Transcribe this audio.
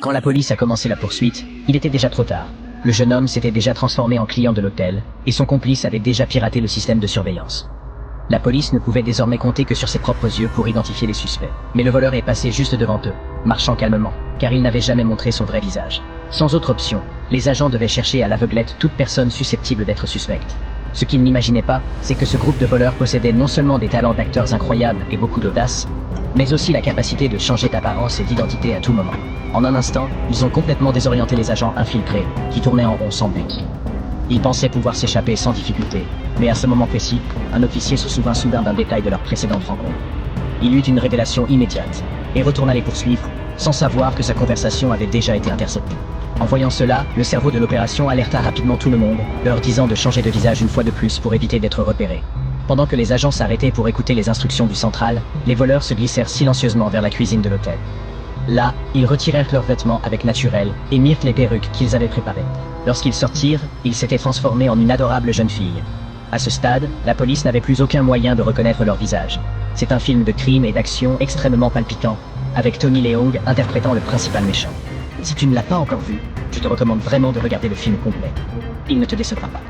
Quand la police a commencé la poursuite, il était déjà trop tard. Le jeune homme s'était déjà transformé en client de l'hôtel, et son complice avait déjà piraté le système de surveillance. La police ne pouvait désormais compter que sur ses propres yeux pour identifier les suspects. Mais le voleur est passé juste devant eux, marchant calmement, car il n'avait jamais montré son vrai visage. Sans autre option, les agents devaient chercher à l'aveuglette toute personne susceptible d'être suspecte. Ce qu'ils n'imaginaient pas, c'est que ce groupe de voleurs possédait non seulement des talents d'acteurs incroyables et beaucoup d'audace, mais aussi la capacité de changer d'apparence et d'identité à tout moment. En un instant, ils ont complètement désorienté les agents infiltrés, qui tournaient en rond sans but. Ils pensaient pouvoir s'échapper sans difficulté, mais à ce moment précis, un officier se souvint soudain d'un détail de leur précédente rencontre. Il eut une révélation immédiate, et retourna les poursuivre, sans savoir que sa conversation avait déjà été interceptée. En voyant cela, le cerveau de l'opération alerta rapidement tout le monde, leur disant de changer de visage une fois de plus pour éviter d'être repérés. Pendant que les agents s'arrêtaient pour écouter les instructions du central, les voleurs se glissèrent silencieusement vers la cuisine de l'hôtel. Là, ils retirèrent leurs vêtements avec naturel et mirent les perruques qu'ils avaient préparées. Lorsqu'ils sortirent, ils s'étaient transformés en une adorable jeune fille. À ce stade, la police n'avait plus aucun moyen de reconnaître leur visage. C'est un film de crime et d'action extrêmement palpitant, avec Tony Leung interprétant le principal méchant. Si tu ne l'as pas encore vu, je te recommande vraiment de regarder le film complet. Il ne te décevra pas.